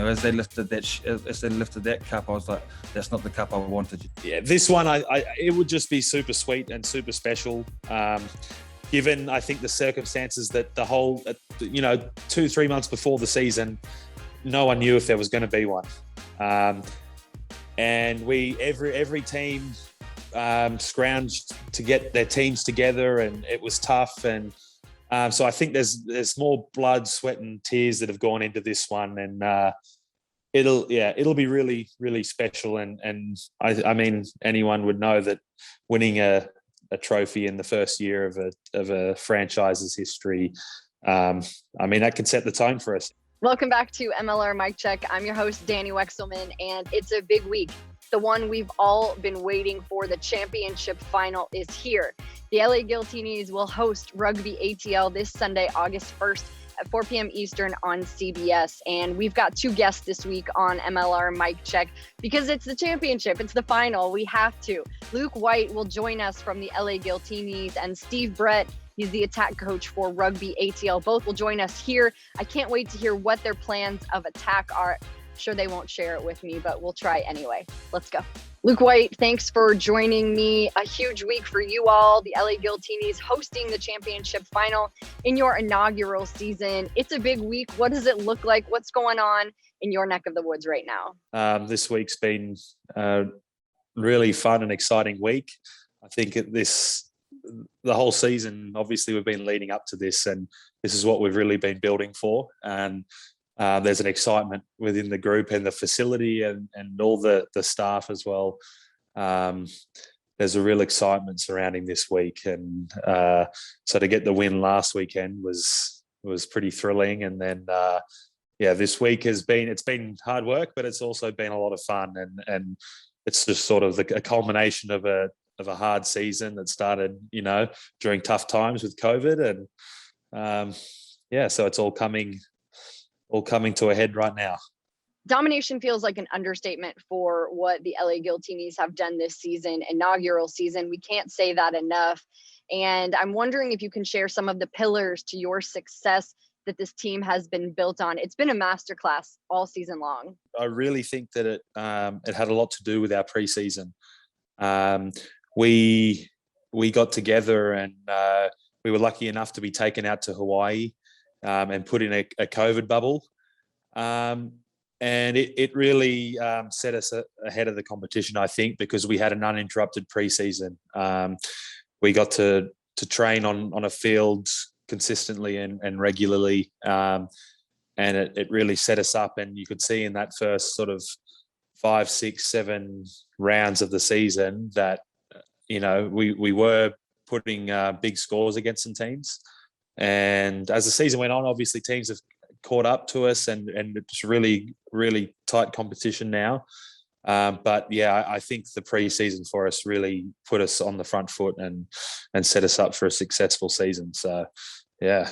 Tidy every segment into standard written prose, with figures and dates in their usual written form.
as they lifted that cup, I was like, that's not the cup I wanted. Yeah, this one, it would just be super sweet and super special. Given, I think, the circumstances that the whole, 2-3 months before the season, no one knew if there was going to be one. And every team scrounged to get their teams together, and it was tough. And so I think there's more blood, sweat, and tears that have gone into this one, and it'll be really, really special. And I mean, anyone would know that winning a trophy in the first year of a franchise's history, that can set the tone for us. Welcome back to MLR Mic Check. I'm your host, Dani Wexelman, and it's a big week. The one we've all been waiting for, the championship final, is here. The LA Giltinis will host Rugby ATL this Sunday, August 1st at 4 p.m. Eastern on CBS. And we've got two guests this week on MLR Mic Check because it's the championship. It's the final. We have to. Luke White will join us from the LA Giltinis, and Steve Brett, he's the attack coach for Rugby ATL. Both will join us here. I can't wait to hear what their plans of attack are. Sure, they won't share it with me, but we'll try anyway. Let's go. Luke White, thanks for joining me. A huge week for you all. The LA Giltinis hosting the championship final in your inaugural season. It's a big week. What does it look like? What's going on in your neck of the woods right now? This week's been a really fun and exciting week. I think the whole season, obviously, we've been leading up to this, and this is what we've really been building for. And there's an excitement within the group and the facility and all the staff as well. There's a real excitement surrounding this week. And so to get the win last weekend was pretty thrilling. And then, this week it's been hard work, but it's also been a lot of fun. And it's just sort of a culmination of a hard season that started, during tough times with COVID. And so it's all coming to a head right now. Domination feels like an understatement for what the LA Giltinis have done this season, inaugural season. We can't say that enough. And I'm wondering if you can share some of the pillars to your success that this team has been built on. It's been a masterclass all season long. I really think that it had a lot to do with our preseason. We got together and we were lucky enough to be taken out to Hawaii and put in a COVID bubble. And it really set us ahead of the competition, I think, because we had an uninterrupted preseason. We got to train on a field consistently and regularly. And it really set us up. And you could see in that first sort of 5, 6, 7 rounds of the season that, we were putting big scores against some teams. And as the season went on, obviously teams have caught up to us and it's really, really tight competition now. But I think the pre-season for us really put us on the front foot and set us up for a successful season. So, yeah.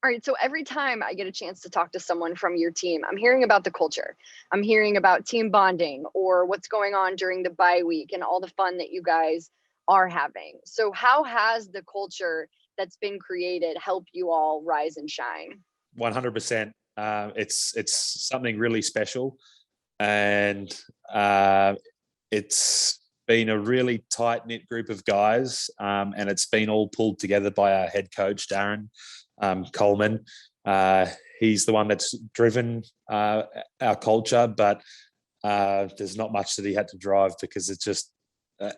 All right. So every time I get a chance to talk to someone from your team, I'm hearing about the culture. I'm hearing about team bonding or what's going on during the bye week and all the fun that you guys are having. So how has the culture that's been created help you all rise and shine? 100%. It's something really special, and it's been a really tight knit group of guys, and it's been all pulled together by our head coach Darren Coleman. He's the one that's driven our culture, but there's not much that he had to drive because it's just.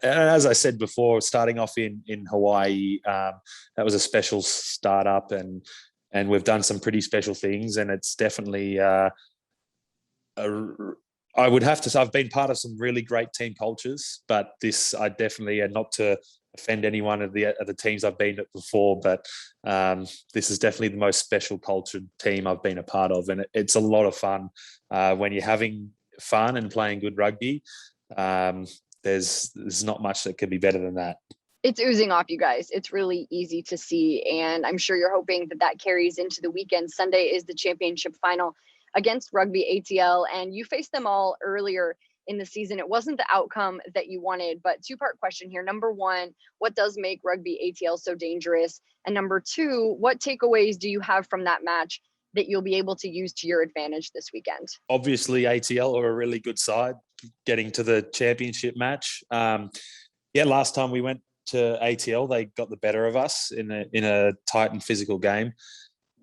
As I said before, starting off in Hawaii, that was a special startup, and we've done some pretty special things. And it's definitely, I would have to say, I've been part of some really great team cultures, but this I definitely, and not to offend any one of the teams I've been at before, but this is definitely the most special cultured team I've been a part of, and it's a lot of fun when you're having fun and playing good rugby. There's not much that could be better than that. It's oozing off you guys. It's really easy to see. And I'm sure you're hoping that carries into the weekend. Sunday is the championship final against Rugby ATL. And you faced them all earlier in the season. It wasn't the outcome that you wanted, but two-part question here. Number one, what does make Rugby ATL so dangerous? And number two, what takeaways do you have from that match that you'll be able to use to your advantage this weekend? Obviously, ATL are a really good side getting to the championship match. Last time we went to ATL, they got the better of us in a tight and physical game.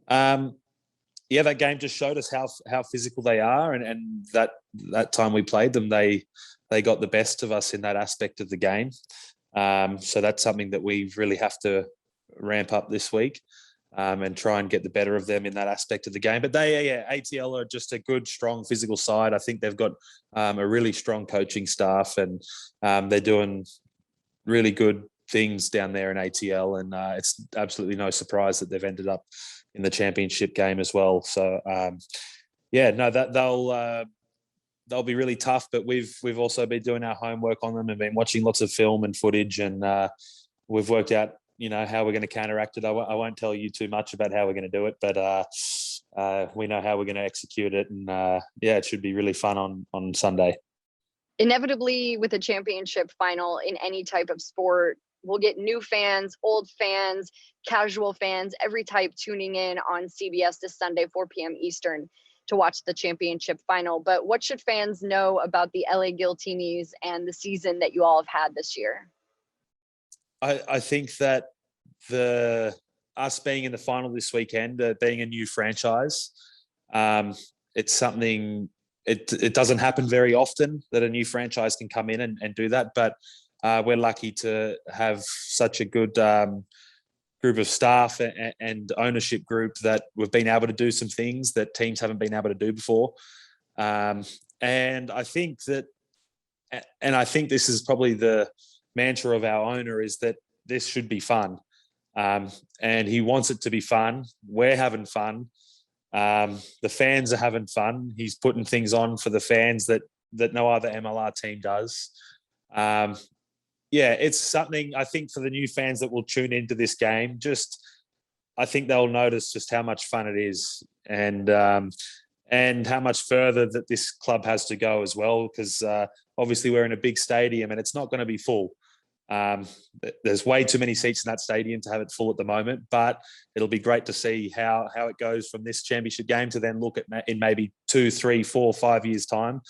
That game just showed us how physical they are, and that time we played them, they got the best of us in that aspect of the game. So that's something that we really have to ramp up this week, and try and get the better of them in that aspect of the game. But ATL are just a good, strong physical side. I think they've got a really strong coaching staff, and they're doing really good things down there in ATL, and it's absolutely no surprise that they've ended up in the championship game as well. So they'll be really tough, but we've also been doing our homework on them and been watching lots of film and footage, and we've worked out how we're going to counteract it. I won't tell you too much about how we're going to do it, but we know how we're going to execute it, and it should be really fun on Sunday. Inevitably, with a championship final in any type of sport, we'll get new fans, old fans, casual fans, every type tuning in on CBS this Sunday, 4 p.m. Eastern, to watch the championship final. But what should fans know about the LA Giltinis and the season that you all have had this year? I think that us being in the final this weekend, being a new franchise, it's something. It doesn't happen very often that a new franchise can come in and do that, but we're lucky to have such a good group of staff and ownership group that we've been able to do some things that teams haven't been able to do before. And I think this is probably the mantra of our owner, is that this should be fun. And he wants it to be fun. We're having fun. The fans are having fun. He's putting things on for the fans that no other MLR team does. It's something, I think, for the new fans that will tune into this game. I think they'll notice just how much fun it is, and how much further that this club has to go as well, because obviously we're in a big stadium and it's not going to be full. There's way too many seats in that stadium to have it full at the moment, but it'll be great to see how it goes from this championship game to then look at in maybe 2, 3, 4, 5 years' time,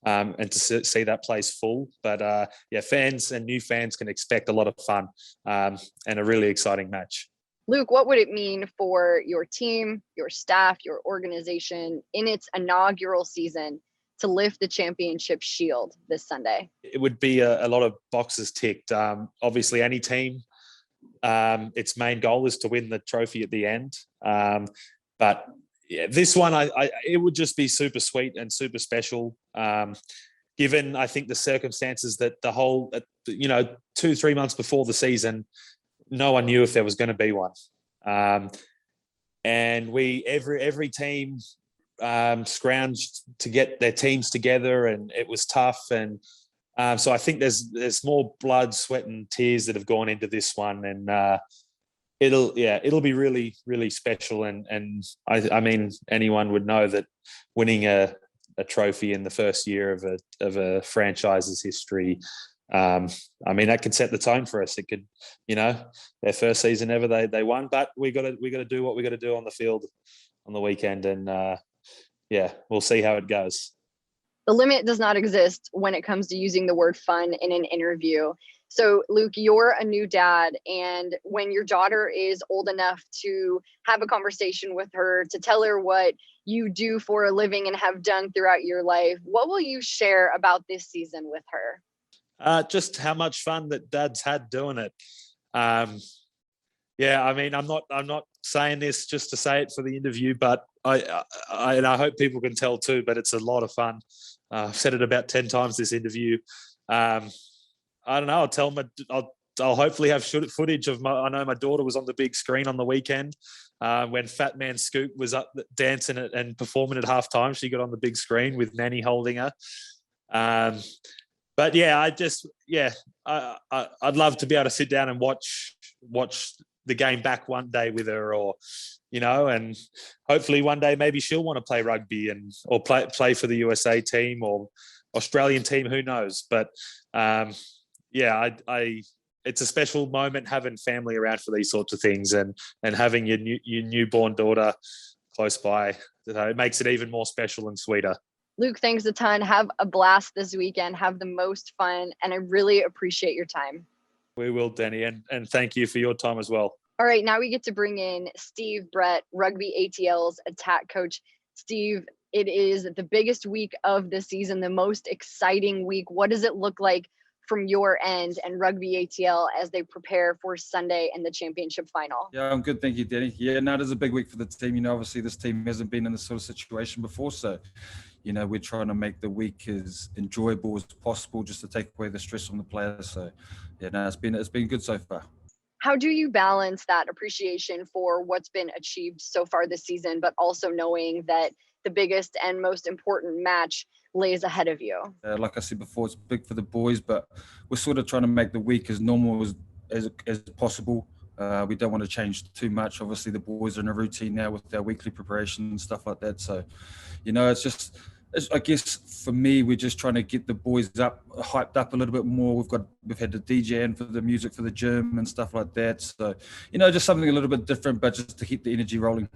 and to see that place full. But fans and new fans can expect a lot of fun, and a really exciting match. Luke, what would it mean for your team, your staff, your organization in its inaugural season to lift the championship shield this Sunday? It would be a lot of boxes ticked. Obviously, any team, its main goal is to win the trophy at the end. But this one, it would just be super sweet and super special. Given, I think, the circumstances that the whole, 2-3 months before the season, no one knew if there was going to be one. And every team scrounged to get their teams together, and it was tough. And so I think there's more blood, sweat, and tears that have gone into this one, and it'll be really, really special. And I mean, anyone would know that winning a trophy in the first year of a franchise's history, that could set the tone for us. It could, their first season ever they won, but we got to do what we got to do on the field on the weekend, and we'll see how it goes. The limit does not exist when it comes to using the word fun in an interview. So, Luke, you're a new dad, and when your daughter is old enough to have a conversation with her, to tell her what you do for a living and have done throughout your life, what will you share about this season with her? Just how much fun that Dad's had doing it. I'm not saying this just to say it for the interview, but I hope people can tell too. But it's a lot of fun. I've said it about 10 times this interview. I don't know. I'll tell them. I'll hopefully have footage of I know my daughter was on the big screen on the weekend when Fat Man Scoop was up dancing and performing at halftime. She got on the big screen with Nanny holding her. But I'd love to be able to sit down and watch the game back one day with her, or and hopefully one day maybe she'll want to play rugby or play for the USA team or Australian team. Who knows? But it's a special moment having family around for these sorts of things, and having your newborn daughter close by. So it makes it even more special and sweeter. Luke, thanks a ton. Have a blast this weekend. Have the most fun. And I really appreciate your time. We will, Dani. And thank you for your time as well. All right, now we get to bring in Steve Brett, Rugby ATL's attack coach. Steve, it is the biggest week of the season, the most exciting week. What does it look like from your end and Rugby ATL as they prepare for Sunday and the championship final? Yeah, I'm good. Thank you, Dani. Yeah, no, it is a big week for the team. Obviously this team hasn't been in this sort of situation before. So, we're trying to make the week as enjoyable as possible just to take away the stress from the players. So, yeah, no, it's been good so far. How do you balance that appreciation for what's been achieved so far this season, but also knowing that the biggest and most important match lays ahead of you? Like I said before, it's big for the boys, but we're sort of trying to make the week as normal as possible. We don't want to change too much. Obviously, the boys are in a routine now with their weekly preparation and stuff like that. So, I guess for me, we're just trying to get the boys hyped up a little bit more. We've had the DJ in for the music for the gym and stuff like that. So, just something a little bit different, but just to keep the energy rolling.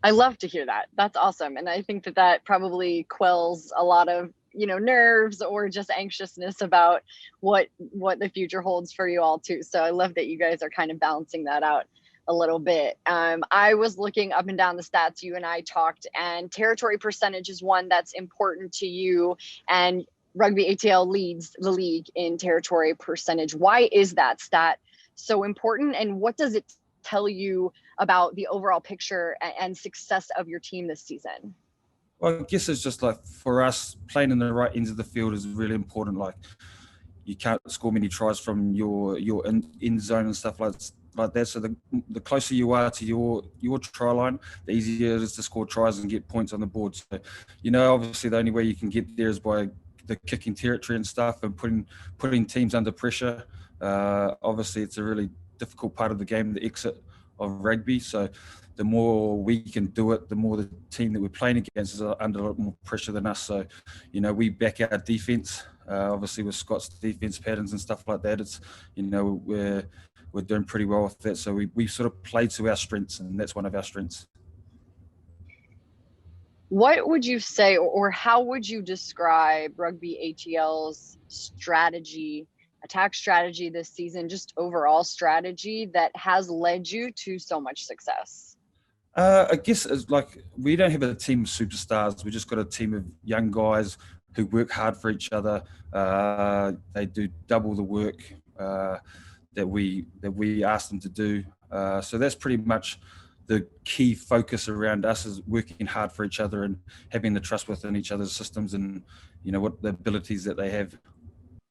I love to hear that. That's awesome. And I think that probably quells a lot of, nerves or just anxiousness about what the future holds for you all too. So I love that you guys are kind of balancing that out a little bit. I was looking up and down the stats. You and I talked, and territory percentage is one that's important to you. And Rugby ATL leads the league in territory percentage. Why is that stat so important? And what does it tell you about the overall picture and success of your team this season? Well, I guess it's just like for us, playing in the right ends of the field is really important. Like you can't score many tries from your in zone and stuff like that. So the closer you are to your try line, the easier it is to score tries and get points on the board. So, obviously the only way you can get there is by the kicking territory and stuff and putting teams under pressure. Obviously, it's a really difficult part of the game, the exit of rugby. So the more we can do it, the more the team that we're playing against is under a lot more pressure than us. So, we back our defence. Obviously, with Scott's defence patterns and stuff like that, it's, we're doing pretty well with that. So we sort of play to our strengths, and that's one of our strengths. What would you say, or how would you describe Rugby ATL's strategy, attack strategy this season, just overall strategy that has led you to so much success? I guess it's like we don't have a team of superstars. We just got a team of young guys who work hard for each other. They do double the work that we ask them to do. So that's pretty much the key focus around us, is working hard for each other and having the trust within each other's systems and, what the abilities that they have.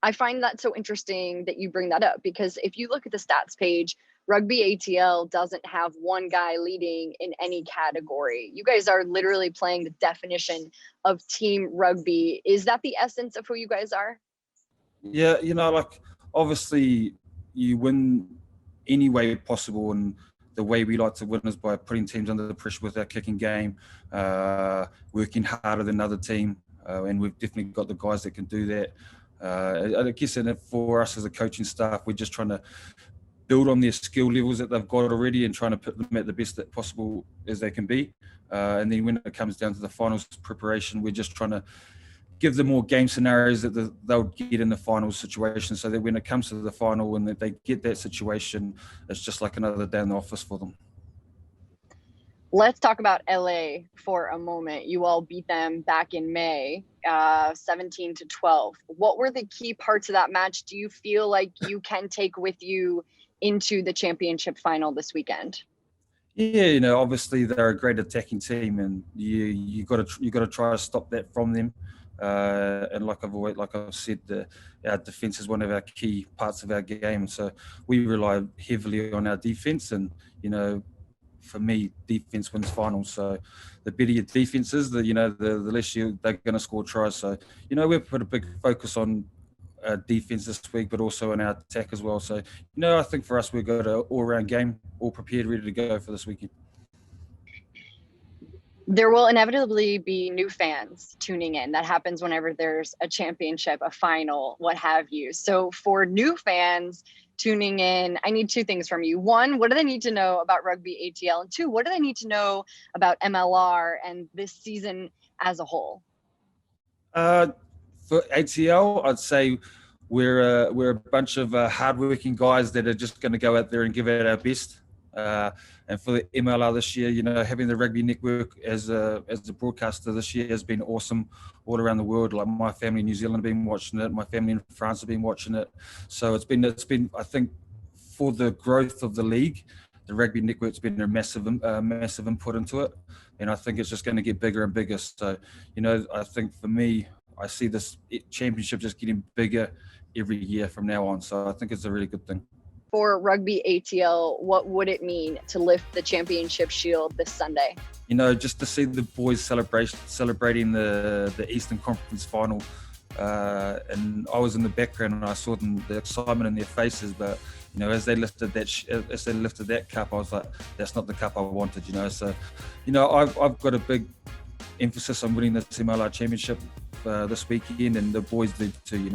I find that so interesting that you bring that up, because if you look at the stats page, Rugby ATL doesn't have one guy leading in any category. You guys are literally playing the definition of team rugby. Is that the essence of who you guys are? Yeah, obviously you win any way possible, and the way we like to win is by putting teams under the pressure with our kicking game, working harder than another team, and we've definitely got the guys that can do that. I guess for us as a coaching staff, we're just trying to build on their skill levels that they've got already and trying to put them at the best that possible as they can be. And then when it comes down to the finals preparation, we're just trying to give them more game scenarios that they'll get in the final situation, so that when it comes to the final and that they get that situation, it's just like another day in the office for them. Let's talk about LA for a moment. You all beat them back in May, 17-12. What were the key parts of that match do you feel like you can take with you into the championship final this weekend? Yeah, obviously they're a great attacking team, and you got to try to stop that from them. And like I've said, our defence is one of our key parts of our game. So we rely heavily on our defence, and for me, defence wins finals. So the better your defence is, the less they're going to score tries. So we've put a big focus on defence this week, but also in our attack as well. So I think for us, we've got an all-round game, all prepared, ready to go for this weekend. There will inevitably be new fans tuning in. That happens whenever there's a championship, a final, what have you. So for new fans tuning in, I need two things from you. One, what do they need to know about Rugby ATL? And two, what do they need to know about MLR and this season as a whole? For ATL, I'd say we're a bunch of hardworking guys that are just going to go out there and give it our best. And for the MLR this year, having the Rugby Network as a broadcaster this year has been awesome all around the world. Like my family in New Zealand have been watching it, my family in France have been watching it. So it's been I think for the growth of the league, the Rugby Network's been a massive input into it, and I think it's just going to get bigger and bigger. So I think for me, I see this championship just getting bigger every year from now on. So I think it's a really good thing. For Rugby ATL, what would it mean to lift the championship shield this Sunday? Just to see the boys celebrating the Eastern Conference Final, and I was in the background and I saw the excitement in their faces. But as they lifted that cup, I was like, that's not the cup I wanted. So I've got a big emphasis on winning this MLR Championship this weekend, and the boys do too.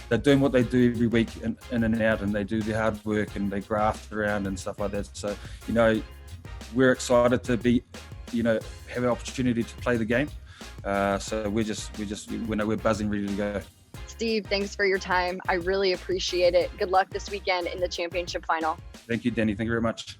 They're doing what they do every week in and out, and they do their hard work and they graft around and stuff like that. So we're excited to be have an opportunity to play the game. So we're buzzing, ready to go. Steve, thanks for your time. I really appreciate it. Good luck this weekend in the championship final. Thank you, Dani. Thank you very much.